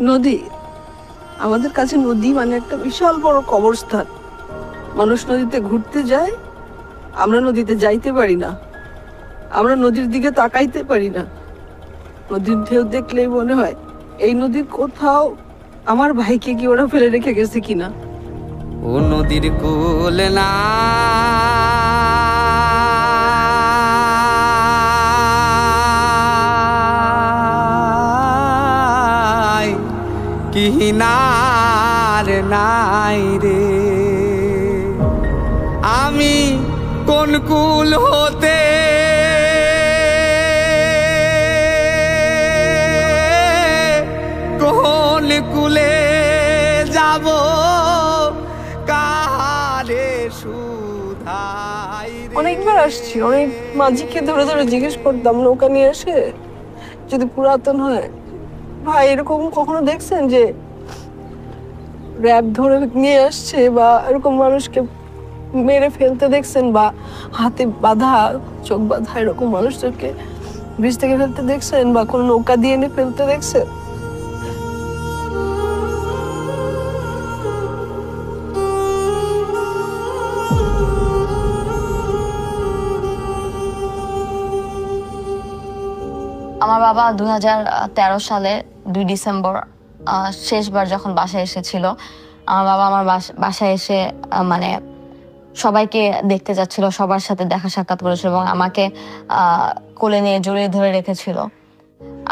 নদী, আমাদের কাছে নদী মানে একটা বিশাল বড় কবরস্থান। মানুষ নদীতে ঘুরতে যায়, আমরা নদীতে যাইতে পারি না, আমরা নদীর দিকে তাকাইতে পারি না। নদীর ঢেউ দেখলেই মনে হয় এই নদীর কোথাও আমার ভাইকে কি ওরা ফেলে রেখে গেছে কিনা। ও নদীর কূল না কিনার নাই রে, আমি কোন কুল হতে কোন কুলে যাব, কারে সুধাই। অনেকবার আসছি, অনেক মাঝিকে ধরে ধরে জিজ্ঞেস করতাম নৌকা নিয়ে এসে যদি পুরাতন হয়। ভাই এরকম কখনো দেখছেন যে র্যাব ধরে নিয়ে আসছে বা এরকম মানুষকে মেরে ফেলতে দেখছেন, বা হাতে বাঁধা চোখ বাঁধা এরকম মানুষদেরকে ব্রিজ থেকে ফেলতে দেখছেন, বা কোনো নৌকা দিয়ে এনে ফেলতে দেখছেন? আমার বাবা 2013 সালে 2 ডিসেম্বর শেষবার যখন বাসায় এসেছিল, আমার বাবা আমার বাসায় এসে মানে সবাইকে দেখতে যাচ্ছিল, সবার সাথে দেখা সাক্ষাৎ করেছিল এবং আমাকে কোলে নিয়ে জড়িয়ে ধরে রেখেছিল।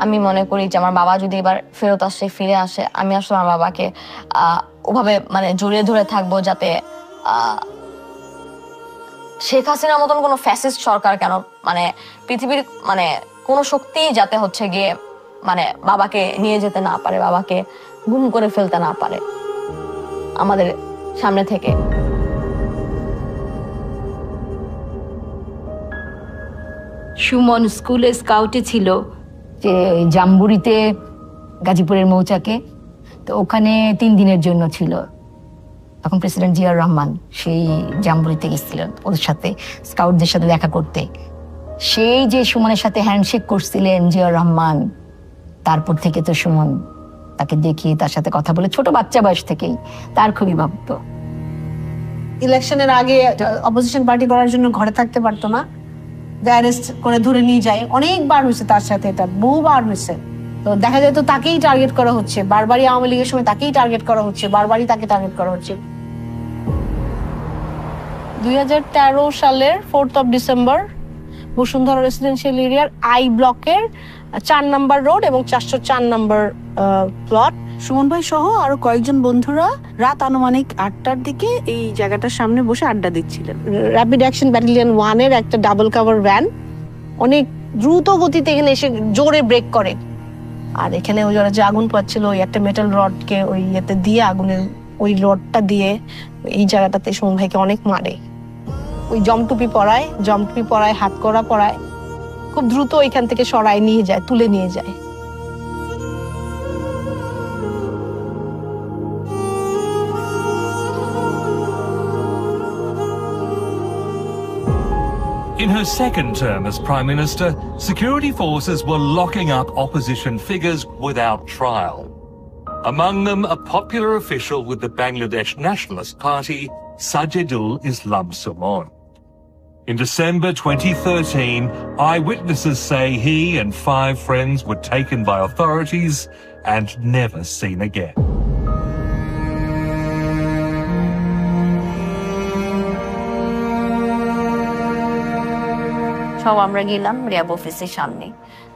আমি মনে করি যে আমার বাবা যদি এবার ফেরত আসে, ফিরে আসে, আমি আসলে আমার বাবাকে ওভাবে মানে জড়িয়ে ধরে থাকবো, যাতে শেখ হাসিনার মতন কোনো ফ্যাসিস্ট সরকার কেন, মানে পৃথিবীর মানে কোনো শক্তি যাতে হচ্ছে গিয়ে মানে বাবাকে নিয়ে যেতে না পারে, বাবাকে গুম করে ফেলতে না পারে আমাদের সামনে থেকে। সুমন স্কুলে স্কাউটে ছিল, যে জাম্বুরিতে, গাজীপুরের মৌচাকে। তো ওখানে 3 দিনের জন্য ছিল। তখন প্রেসিডেন্ট জিয়াউর রহমান সেই জাম্বুরিতে গেছিলেন ওদের সাথে, স্কাউটদের সাথে দেখা করতে। সেই যে সুমনের সাথে হ্যান্ডশেক করছিলেন জিয়াউর রহমান, তারপর থেকে তো সুমন তাকে দেখি, তার সাথে কথা বলে, ছোট বাচ্চা বয়স থেকেই তার খুবই ভক্ত। ইলেকশনের আগে অপোজিশন পার্টি করার জন্য ঘরে থাকতে পারতো না, অ্যারেস্ট করে ধরে নিয়ে যায়। অনেকবার হয়েছে তার সাথে, এটা বহুবার হয়েছে। তো দেখা যায় তো তাকেই টার্গেট করা হচ্ছে, বারবারই আওয়ামী লীগের সময় তাকেই টার্গেট করা হচ্ছে, বারবারই তাকে টার্গেট করা হচ্ছে। 2013 সালের 4th of December Bashundhara residential এরিয়ার আই ব্লকের 4 নম্বর রোড এবং 404 নম্বর প্লট, সুমন ভাই সহ আরো কয়েকজন বন্ধুরা রাত আনুমানিক 8টার দিকে এই জায়গাটার সামনে বসে আড্ডা দিচ্ছিলেন। র্যাপিড অ্যাকশন ব্যাটালিয়ন 1-এর একটা ডাবল কভার ভ্যান অনেক দ্রুত গতিতে এখানে এসে জোরে ব্রেক করে। আর এখানে ওই যে আগুন পাচ্ছিল, ওই একটা মেটাল রডকে ওই ইয়েতে দিয়ে, আগুনের ওই রডটা দিয়ে এই জায়গাটাতে সুমন ভাইকে অনেক মারে। ওই জমটুপি পরায়, হাত কড়া পরায়, খুব দ্রুত ওইখান থেকে সরায় নিয়ে যায়, তুলে নিয়ে যায়। In her second term as Prime Minister, security forces were locking up opposition figures without trial. Among them, a popular official with the Bangladesh Nationalist Party, Sajidul Islam Sumon. In December 2013, eyewitnesses say he and 5 friends were taken by authorities and never seen again. সব আমরা গেলাম RAB অফিসের সামনে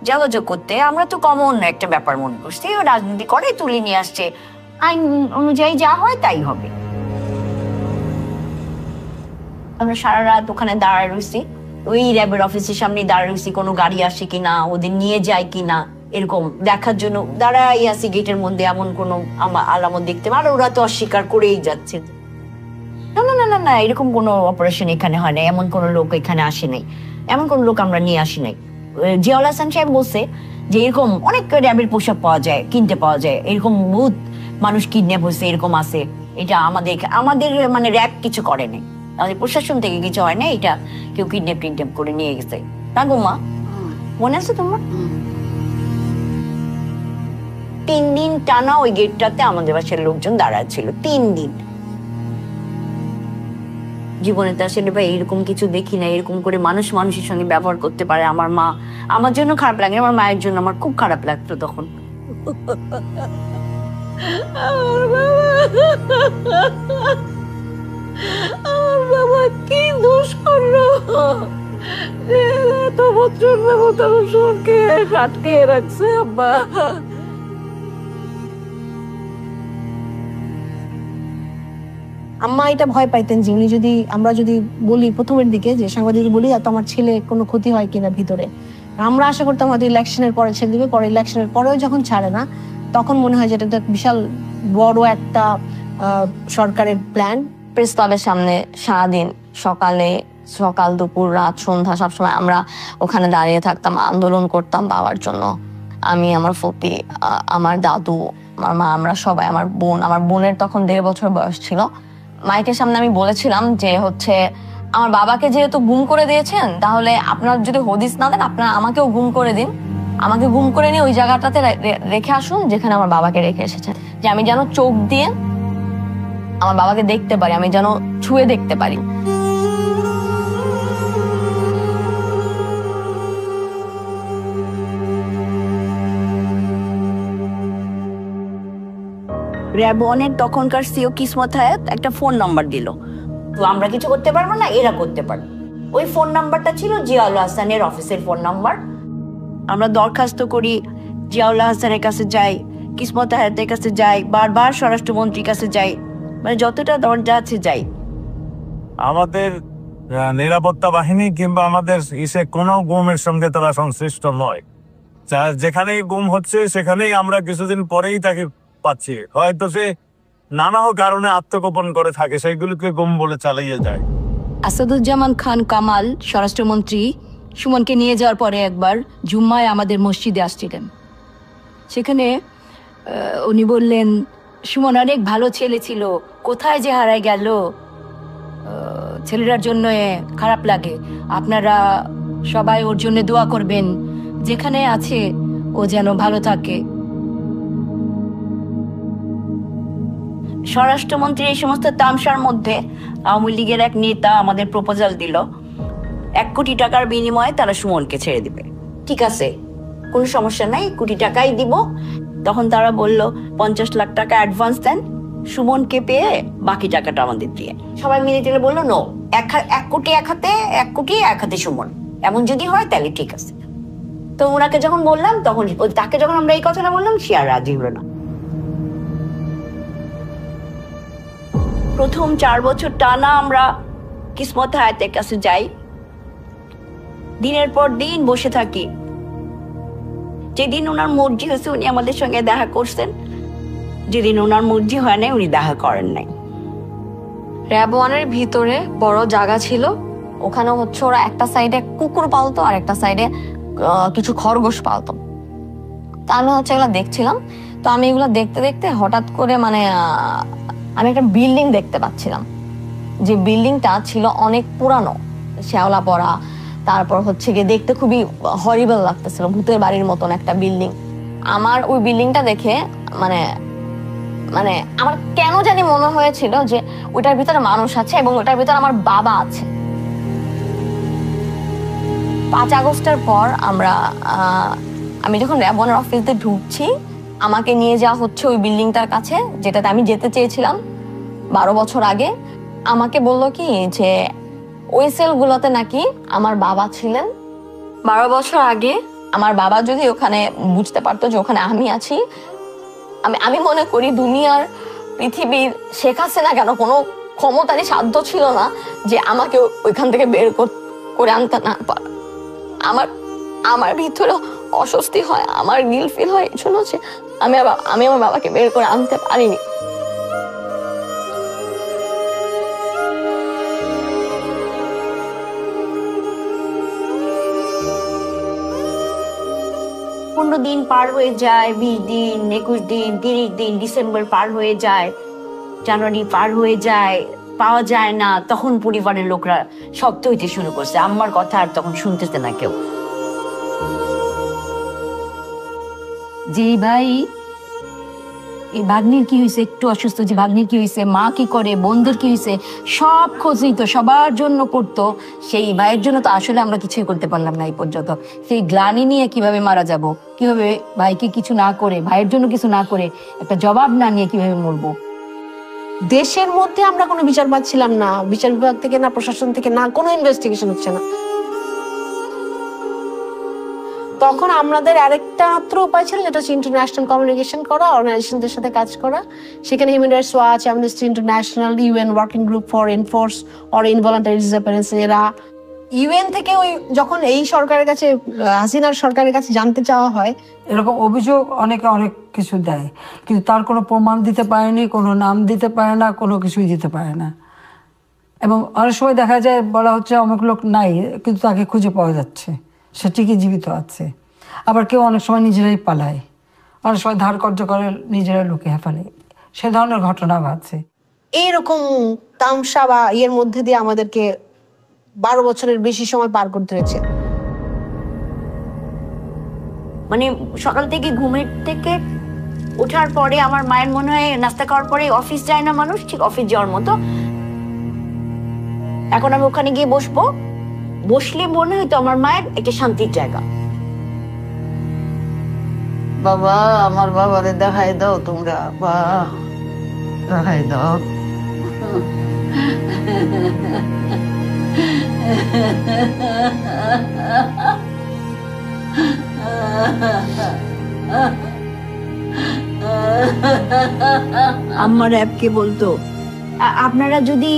যোগাযোগ করতে। আমরা তো common একটা ব্যাপার মনে করছি, ও রাজনীতি করে তুলে নিয়ে আসছে, আইন অনুযায়ী যা হয় তাই হবে। আমরা সারা রাত ওখানে দাঁড়ায় রয়েছি, ওই র্যাবের অফিসের সামনে দাঁড়ায় রয়েছি, কোনো গাড়ি আসে কিনা, ওদের নিয়ে যায় কিনা, এরকম দেখার জন্য দাঁড়াই আছি গেটের মধ্যে। এমন কোনো আলামত দেখতে, আর ওরা তো অস্বীকার করেই যাচ্ছে, না না না না না, এরকম কোনো অপারেশন এখানে হয় না, এমন কোনো লোক এখানে আসে নাই, এমন কোন লোক আমরা নিয়ে আসি নাই। জিয়াউল হাসান সাহেব বলছে যে এরকম অনেক র্যাবের পোশাক পাওয়া যায়, কিনতে পাওয়া যায়, এরকম বহুত মানুষ কিডন্যাপ হয়েছে, এরকম আছে। এটা আমাদের মানে র্যাব কিছু করে নাই, আমাদের প্রশাসন থেকে কিছু হয় না, এটা কেউ কিডন্যাপ করে নিয়ে গেছে। তা গো মা, মনে আছে তোমার? 3 দিন টানা ওই গেটটাতে আমাদের বাসার লোকজন দাঁড়ায় ছিল, 3 দিন। জীবনে তো আসলে ভাই এরকম কিছু দেখি না, এরকম করে মানুষ মানুষের সঙ্গে ব্যবহার করতে পারে। আমার মা, আমার জন্য খারাপ লাগে, আমার মায়ের জন্য আমার খুব খারাপ লাগতো তখন। আমার বাবা কি দোষ করলো? এত বছর সুমনকে আটকে রাখছে আব্বা। আম্মা এটা ভয় পাইতেন যে উনি যদি, আমরা যদি বলি প্রথমের দিকে যে সাংবাদিক বলি তো আমার ছেলে কোনো ক্ষতি হয় কিনা ভিতরে, আমরা আশা করতাম হয়তো ইলেকশনের পরে ছেড়ে দিবে, পরে ইলেকশনের পরেও যখন ছাড়ে না তখন মনে হয় যে এটা বিশাল বড় একটা সরকারের প্ল্যান। প্রেস ক্লাবের সামনে সারাদিন সকাল দুপুর রাত সন্ধ্যা সবসময় আমরা ওখানে দাঁড়িয়ে থাকতাম, আন্দোলন করতাম বাবার জন্য। আমি, আমার ফুপি, আমার দাদু, আমার মা, আমরা সবাই, আমার বোনের তখন 1.5 বছর বয়স ছিল। মাইকের সামনে আমি বলেছিলাম যে হচ্ছে আমার বাবাকে যেহেতু গুম করে দিয়েছেন, তাহলে আপনারা যদি হদিস না দেন আপনারা আমাকেও গুম করে দিন, আমাকে গুম করে নিয়ে ওই জায়গাটাতে রেখে আসুন যেখানে আমার বাবাকে রেখে এসেছেন, যে আমি যেন চোখ দিয়ে আমার বাবাকে দেখতে পারি, আমি যেন ছুঁয়ে দেখতে পারি। র‍্যাব 1-এর তখনকার সিও কিসমত হায়াত একটা ফোন নাম্বার দিল, তো আমরা কিছু করতে পারবো না, এরা করতে পারবে। ওই ফোন নাম্বারটা ছিল জিয়াউল হাসানের অফিসের ফোন নাম্বার। আমরা দরখাস্ত করি, জিয়াউল হাসানের কাছে যাই, কিসমত হায়াতের কাছে যাই, বারবার স্বরাষ্ট্রমন্ত্রীর কাছে যাই, মানে যতটা দরজা আছে যাই। আমাদের নিরাপত্তা বাহিনী কিংবা আমাদের কোনো গুমের সঙ্গে তারা সংশ্লিষ্ট নয়। যেখানেই গুম হচ্ছে সেখানেই আমরা কিছুদিন পরেই তাকে পাচ্ছি, হয়তো সে নানা কারণে আত্মগোপন করে থাকে, সেইগুলোকে গুম বলে চালিয়ে যায়। আসাদুজ্জামান খান কামাল স্বরাষ্ট্রমন্ত্রী সুমনকে নিয়ে যাওয়ার পরে একবার জুম্মায় আমাদের মসজিদে আসছিলেন। সেখানে উনি বললেন, সুমন অনেক ভালো ছেলে ছিল, কোথায় যে হারায় গেল, ছেলেটার জন্য খারাপ লাগে, আপনারা সবাই ওর জন্য দোয়া করবেন, যেখানে আছে ও যেন ভালো থাকে। স্বরাষ্ট্রমন্ত্রী এই সমস্ত তামসার মধ্যে আওয়ামী লীগের এক নেতা আমাদের প্রপোজাল দিল 1 কোটি টাকার বিনিময়ে তারা সুমনকে ছেড়ে দিবে। ঠিক আছে, কোনো সমস্যা নাই, 1 কোটি টাকাই দিব। তখন তারা বলল 50 লাখ টাকা অ্যাডভান্স দেন, সুমনকে পেয়ে বাকি টাকাটা আমাদের দিয়ে। সবাই মিলে টেলে বললো নো, 1 কোটি এক হাতে, 1 কোটি এক হাতে সুমন, এমন যদি হয় তাহলে ঠিক আছে। তো ওনাকে যখন বললাম, তখন তাকে যখন আমরা এই কথাটা বললাম, সে আর রাজি হলো না। প্রথম 4 বছর টানা আমরা কিসমত হায়াতের কাছে যাই, দিনের পর দিন বসে থাকি। যেদিন ওনার মর্জি হয়েছে উনি আমাদের সঙ্গে দেখা করছেন, যেদিন ওনার মর্জি হয় নাই উনি দেখা করেন নাই। র‍্যাব 1-এর ভিতরে বড় জায়গা ছিল, ওখানে হচ্ছে ওরা একটা সাইডে কুকুর পালতো আর একটা সাইডে কিছু খরগোশ পালতো। তা আমি হচ্ছে এগুলো দেখছিলাম। তো আমি এগুলো দেখতে দেখতে হঠাৎ করে মানে আমি একটা বিল্ডিং দেখতে পাচ্ছিলাম, যে বিল্ডিংটা ছিল অনেক পুরানো, শ্যাওলা পড়া, তারপর হচ্ছে গিয়ে দেখতে খুবই হরিবল লাগতেছিল, ভূতের বাড়ির মতন একটা বিল্ডিং। আমার ওই বিল্ডিংটা দেখে মানে মানে আমার কেন জানি মনে হয়েছিল যে ওটার ভিতরে মানুষ আছে এবং ওটার ভিতরে আমার বাবা আছে। 5 আগস্টের পর আমি যখন র‍্যাব 1-এর অফিসে ঢুকছি, আমাকে নিয়ে যাওয়া হচ্ছে ওই বিল্ডিংটার কাছে যেটাতে আমি যেতে চেয়েছিলাম 12 বছর আগে। আমাকে বললো কি যে ওই সেলগুলোতে নাকি আমার বাবা ছিলেন 12 বছর আগে। আমার বাবা যদি ওখানে বুঝতে পারতো যে ওখানে আমি আছি, আমি মনে করি দুনিয়ার পৃথিবীর শেখ হাসিনা কেন কোনো ক্ষমতারই সাধ্য ছিল না যে আমাকে ওইখান থেকে বের করে আনতে না পারে। আমার ভিতরে অস্বস্তি হয়, আমার গিল ফিল হয়, এই জন্য যে আমি আমার বাবাকে বের করে আনতে পারিনি। দিন পার হয়ে যায়, 20 দিন, 21 দিন, 30 দিন, ডিসেম্বর পার হয়ে যায়, জানুয়ারি পার হয়ে যায়, পাওয়া যায় না। তখন পরিবারের লোকরা শব্দ হইতে শুরু করছে, আম্মার কথা আর তখন শুনতেছে না কেউ। যেই ভাই এই ভাগ্নির কি হয়েছে, একটু অসুস্থ যে ভাগ্নির কি হয়েছে, মা কি করে, বোনদের কি হয়েছে, সব খোঁজ নিত, সবার জন্য করতো। সেই ভাইয়ের জন্য তো আসলে আমরা কিছুই করতে পারলাম না এই পর্যন্ত। সেই গ্লানি নিয়ে কিভাবে মারা যাব, কিভাবে ভাইকে কিছু না করে, ভাইয়ের জন্য কিছু না করে, একটা জবাব না নিয়ে কিভাবে মরবো। দেশের মধ্যে আমরা কোনো বিচার পাচ্ছিলাম না, বিচার বিভাগ থেকে না, প্রশাসন থেকে না, কোনো ইনভেস্টিগেশন হচ্ছে না। তখন আমাদের আরেকটা মাত্র উপায় ছিল, যেটা হচ্ছে ইন্টারন্যাশনাল কমিউনিকেশন করা, অর্গানাইজেশনদের সাথে কাজ করা। সেখানে human rights watch, amnesty international, UN working group for enforce or involuntary disappearance, এরা ইউএন থেকে ওই যখন এই সরকারের কাছে, হাসিনার সরকারের কাছে জানতে চাওয়া হয়, এরকম অভিযোগ অনেকে অনেক কিছু দেয়, কিন্তু তার কোনো প্রমাণ দিতে পারেনি, কোনো নাম দিতে পারে না, কোনো কিছুই দিতে পারে না। এবং অনেক সময় দেখা যায় বলা হচ্ছে অনেক লোক নাই, কিন্তু তাকে খুঁজে পাওয়া যাচ্ছে, সে ঠিকই জীবিত আছে। আবার কেউ অনেক সময় নিজেরাই পালায়, অনেক সময় ধার কর্য করে নিজেরাই লুকিয়ে ফেলে, সে ধরনের ঘটনা ঘটছে। এইরকম তামসা বা ইয়ের মধ্যে দিয়ে আমাদেরকে 12 বছরের বেশি সময় পার করতে হয়েছে। মানে সকাল থেকে ঘুমের থেকে ওঠার পরে আমার মায়ের মনে হয় নাস্তা খাওয়ার পরে অফিস যায় না মানুষ, ঠিক অফিস যাওয়ার মতো। এখন আমি ওখানে গিয়ে বসলে মনে হয়তো আমার মায়ের একটা শান্তির জায়গা। বাবা, আমার বাবারে দেখাই দাও তোমরা, বা দেখাই দাও। আম্মা র‍্যাবকে বলতো, আপনারা যদি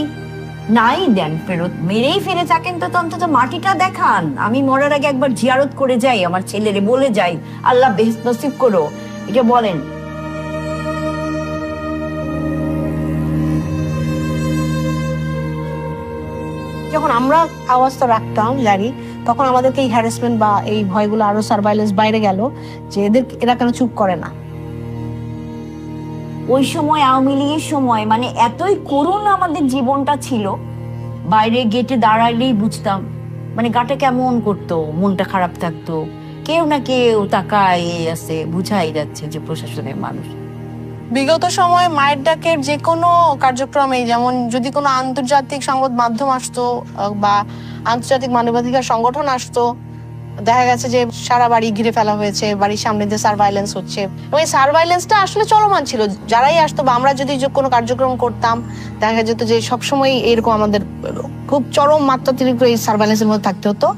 নাই দেন ফেরত, মেরেই ফেলে থাকেন, তো অন্তত মাটিটা দেখান, আমি মরার আগে একবার জিয়ারত করে যাই, আমার ছেলেরে বলে যাই আল্লাহ বেহেশত নসিব করো, এটা বলেন। যখন আমরা আওয়াজটা রাখতাম জানি, তখন আমাদেরকে এই হ্যারাসমেন্ট বা এই ভয়গুলো আরো সার্ভাইলেন্স বাইরে গেল, যে এরা কেন চুপ করে না। ওই সময় আওয়ামী লীগের সময় মানে এতই করুণ আমাদের জীবনটা ছিল, বাইরে গেটে দাঁড়াইলেই বুঝতাম মানে গাটা কেমন করতো, মনটা খারাপ থাকতো, কেউ না কেউ তাকায় আছে, বুঝাই যাচ্ছে যে প্রশাসনের মানুষ। বিগত সময়ে মায়ের ডাকের যে কোনো কার্যক্রমে, যেমন যদি কোনো আন্তর্জাতিক সংবাদ মাধ্যম আসতো বা আন্তর্জাতিক মানবাধিকার সংগঠন আসতো, দেখা গেছে যে সারা বাড়ি ঘিরে ফেলা হয়েছে, বাড়ির সামনে দিয়ে সার্ভাইলেন্স হচ্ছে, এবং এই সার্ভাইলেন্সটা আসলে চলমান ছিল। যারাই আসতো বা আমরা যদি কোনো কার্যক্রম করতাম, দেখা যেত যে সবসময় এরকম আমাদের খুব চরম মাত্রাতিরিক্ত এই সার্ভাইলেন্সের মধ্যে থাকতে হতো।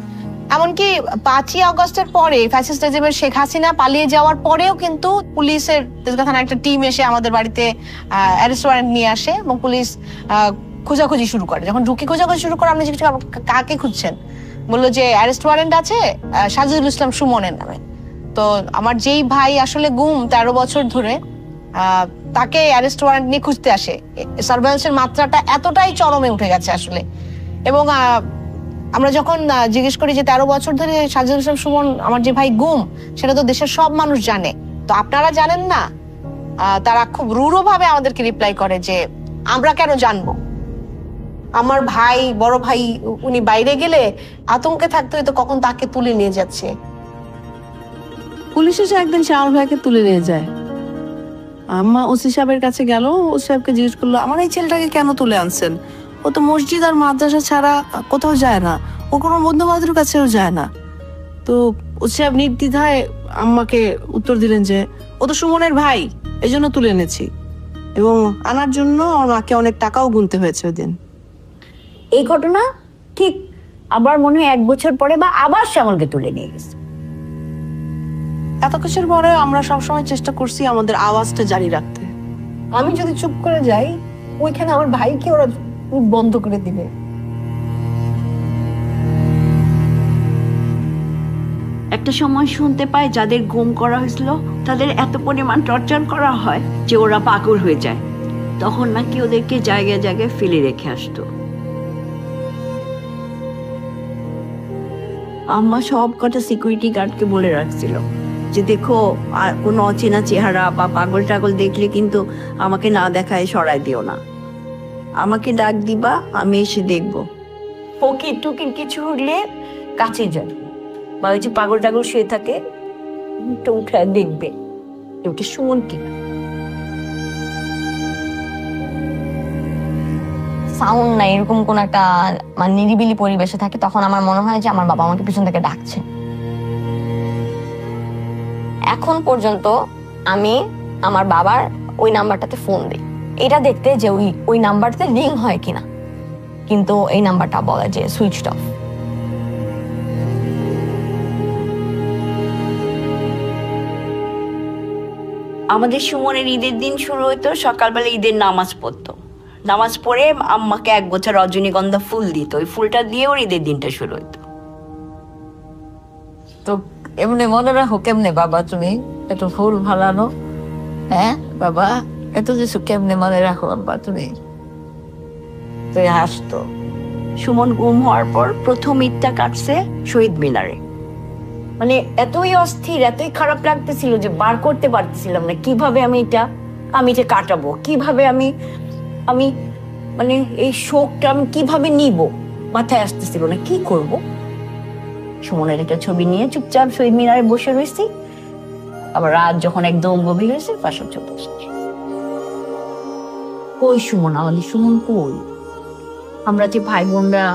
এমনকি 5ই আগস্টের পরে ফ্যাসিস্ট রেজিমের শেখ হাসিনা পালিয়ে যাওয়ার পরেও কিন্তু পুলিশের তেজগাঁ থানার একটা টিম এসে আমাদের বাড়িতে অ্যারেস্ট ওয়ারেন্ট নিয়ে আসে, এবং পুলিশ খোঁজাখুঁজি শুরু করে। যখন ঢুকে খোঁজাখুঁজি শুরু করে, আমরা জিজ্ঞেস করি কাকে খুঁজছেন, বললো যে অ্যারেস্ট ওয়ারেন্ট আছে সাজিদুল ইসলাম সুমনের নামে। তো আমার যেই ভাই আসলে গুম 13 বছর ধরে, তাকে অ্যারেস্ট ওয়ারেন্ট নিয়ে খুঁজতে আসে। সার্ভেলেন্সের মাত্রাটা এতটাই চরমে উঠে গেছে আসলে। এবং আমরা যখন জিজ্ঞেস করি যে 13 বছর ধরে সাজিদুল ইসলাম সুমন আমার যে ভাই গুম, সেটা তো দেশের সব মানুষ জানে, তো আপনারা জানেন না? তারা খুব রূঢ় ভাবে আমাদেরকে রিপ্লাই করে যে আমরা কেন জানবো, আমার ভাই, বড় ভাই, উনি বাইরে গেলে আতঙ্কে থাকতে হয়তো কখন তাকে তুলে নিয়ে যাচ্ছে। পুলিশ এসে একদিন সে আমার ভাইকে তুলে নিয়ে যায়। আম্মা ওসি সাহেবের কাছে গেল, ওসি সাহেবকে জিজ্ঞেস করলো আমার এই ছেলেটাকে কেন তুলে আনছেন, ও তো মসজিদ আর মাদ্রাসা ছাড়া কোথাও যায় না, ও কোনো বন্ধু বান্ধবের কাছেও যায় না। তো ওসি সাহেব নির্দ্বিধায় আম্মাকে উত্তর দিলেন যে ও তো সুমনের ভাই, এই জন্য তুলে এনেছি, এবং আনার জন্য আমার মাকে অনেক টাকাও গুনতে হয়েছে ওই দিন। এই ঘটনা ঠিক আবার মনে হয় 1 বছর পরে বা আবার শ্যামলকে তুলে নিয়ে গেছে। এত কিছুর পরে আমরা সবসময় চেষ্টা করছি আমাদের আওয়াজটা জারি রাখতে। আমি যদি চুপ করে যাই, ওইখানে আমার ভাইকে ওরা বন্ধ করে দিবে। একটা সময় শুনতে পাই যাদের গুম করা হয়েছিল তাদের এত পরিমাণ টর্চার করা হয় যে ওরা পাগল হয়ে যায়, তখন নাকি ওদেরকে জায়গায় জায়গায় ফেলে রেখে আসতো। আম্মা সব কটা সিকিউরিটি গার্ডকে বলে রাখছিল যে দেখো, আর কোনো অচেনা চেহারা বা পাগল টাগল দেখলে কিন্তু আমাকে না দেখায় সরাই দিও না, আমাকে ডাক দিবা, আমি এসে দেখবো। ফকির টুকির কিছু হলে কাছে যায়, বা ওই যে পাগল টাগল শুয়ে থাকে, উঠে দেখবে ওটা সুমন কিনা। সাউন্ড নাই, এরকম কোন একটা মানে নিরিবিলি পরিবেশে থাকি, তখন আমার মনে হয় যে আমার বাবা আমাকে পিছন থেকে ডাকছে। এখন পর্যন্ত আমি আমার বাবার ওই নাম্বারটাতে ফোন দিই, এটা দেখতে যে ওই নাম্বারটাতে রিং হয় কিনা, কিন্তু এই নাম্বারটা বলে যে সুইচড অফ। আমাদের সুমনের ঈদের দিন শুরু হতো, সকালবেলা ঈদের নামাজ পড়তো, নামাজ পড়ে আম্মাকে এক গোছা রজনীগন্ধা ফুল দিত, ওই ফুলটা দিয়ে ওর ঈদের দিনটা শুরু হতো। তো এমনি মনে রাখো কেমনে বাবা তুমি এত ফুল ভালানো? হ্যাঁ বাবা, এত কিছু কেমনে মনে রাখো বাবা তুমি? তুই হাসতো। সুমন গুম হওয়ার পর প্রথম ঈদটা কাটছে শহীদ মিনারে। মানে এতই অস্থির, এতই খারাপ লাগতেছিল যে বার করতে পারতেছিলাম না কিভাবে আমি এটা কাটাবো, কিভাবে আমি মানে এই শোকটা আমি কিভাবে নিব, মাথায় আসতেছিল না কি করব। সুমনের একটা ছবি নিয়ে চুপচাপ শহীদ মিনারে বসে রয়েছি, আবার রাত যখন একদম গভীর হয়েছে পাশে চলে আসছি। কই সুমন, আমাদের সুমন কই? আমরা যে ভাই বোনরা,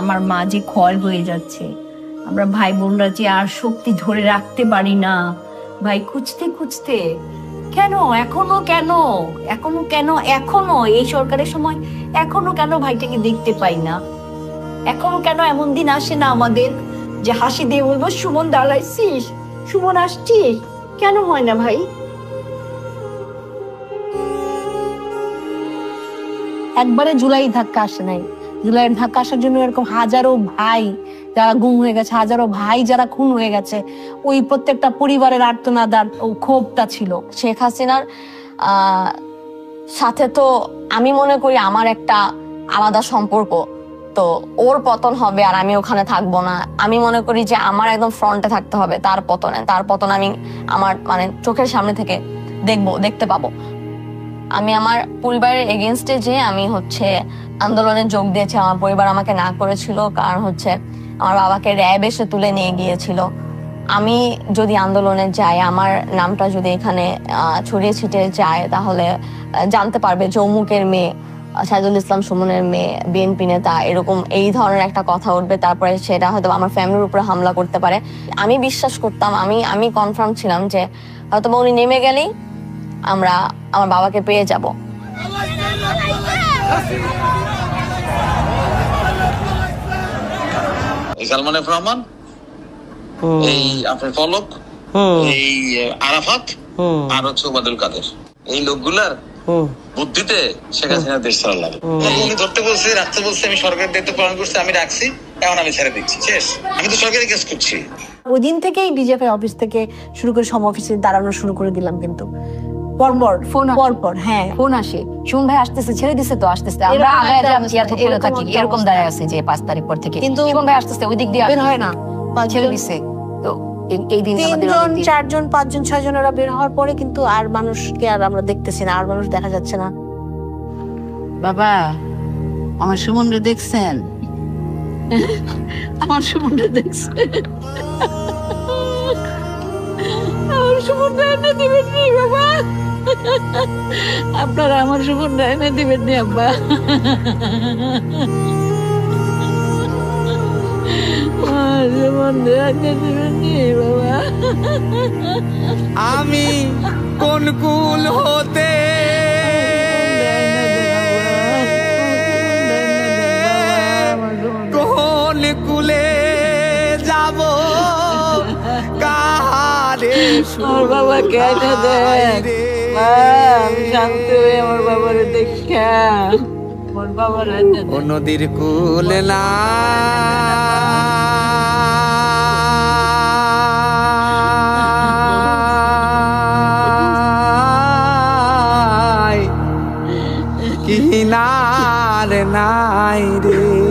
আমার মা যে ক্ষয় হয়ে যাচ্ছে, আমরা ভাই বোনরা যে আর শক্তি ধরে রাখতে পারি না, ভাই খুঁজতে খুঁজতে এখনো এই সরকারের সময় এখনো কেন ভাইটাকে দেখতে পাই না? এখনো কেন এমন দিন আসে না আমাদের যে হাসি দিয়ে বলবো সুমন দাঁড়াইছিস, সুমন আসছিস? কেন হয় না ভাই? একবারে জুলাই ধাক্কা আসে নাই। জুলাইয়ের ধাক্কা আসার জন্য এরকম হাজারো ভাই যারা গুম হয়ে গেছে, হাজারো ভাই যারা খুন হয়ে গেছে, ওই প্রত্যেকটা পরিবারের আর্তনাদ আর ক্ষোভটা ছিল। শেখ হাসিনার সাথে তো আমি মনে করি আমার একটা আলাদা সম্পর্ক, তো ওর পতন হবে আর আমি ওখানে থাকবো না। আমি মনে করি যে আমার একদম ফ্রন্টে থাকতে হবে তার পতন আমি আমার মানে চোখের সামনে থেকে দেখতে পাবো। আমি আমার পরিবারের এগেনস্টে যে আমি আন্দোলনে যোগ দিয়েছি, আমার পরিবার আমাকে না করেছিল, কারণ আমার বাবাকে র্যাব এসে তুলে নিয়ে গিয়েছিল। আমি যদি আন্দোলনে যাই, আমার নামটা যদি এখানে ছড়িয়ে ছিটিয়ে যায়, তাহলে জানতে পারবে যৌমুকের মেয়ে, সাইদুল ইসলাম সুমনের মেয়ে, বিএনপি নেতা, এরকম এই ধরনের একটা কথা উঠবে, তারপরে সেটা হয়তো আমার ফ্যামিলির উপরে হামলা করতে পারে। আমি বিশ্বাস করতাম, আমি কনফার্ম ছিলাম যে হয়তো উনি নেমে গেলেই আমরা আমার বাবাকে পেয়ে যাব। সালমান এফ রহমান, এই আপনার পলক, এই আরাফাত, আর ওবায়দুল কাদের, এই লোকগুলার বুদ্ধিতে শেখ হাসিনা দেশ ছাড়া লাগে। উনি ধরতে বলছে, রাখতে বলছে, আমি সরকারের দায়িত্ব পালন করছি, আমি রাখছি, এখন আমি ছেড়ে দিচ্ছি, শেষ। আমি তো সরকারি কেস করছি। ওই দিন থেকেই ডিজিএফআই অফিস থেকে শুরু করে সম অফিসে দাঁড়ানো শুরু করে দিলাম, কিন্তু পরপর হ্যাঁ ফোন আসে, সুমন ভাই আসতেছে, ছেড়ে দিছে তো আসতেছে, আমরা আগায় থাকি এরকম দাঁড়ায় আছে যে 5 তারিখ পর থেকে, কিন্তু সুমন ভাই আসতেছে ওই দিক দিয়ে বের হয় না, ছেড়ে দিছে। তো এই দিন 3 জন 4 জন 5 জন 6 জনেরা বের হওয়ার পরে কিন্তু আর মানুষকে আর আমরা দেখতেছি না, আর মানুষ দেখা যাচ্ছে না। বাবা, আমার সুমনরে দেখছেন? আমার সুমনরে দেখছেন? আমার সুমনরে এনে দিবেন নি বাবা? আপনারা আমার সুমনরে এনে দিবেন নি আব্বা? আমি কোন কুল হতে কোন কুলে যাব, কারে আমার বাবা কেন দেন? আমি শান্তি হয়ে আমার বাবারে দেখা, আমার বাবার নদীর কুলে না কিনার নাই রে।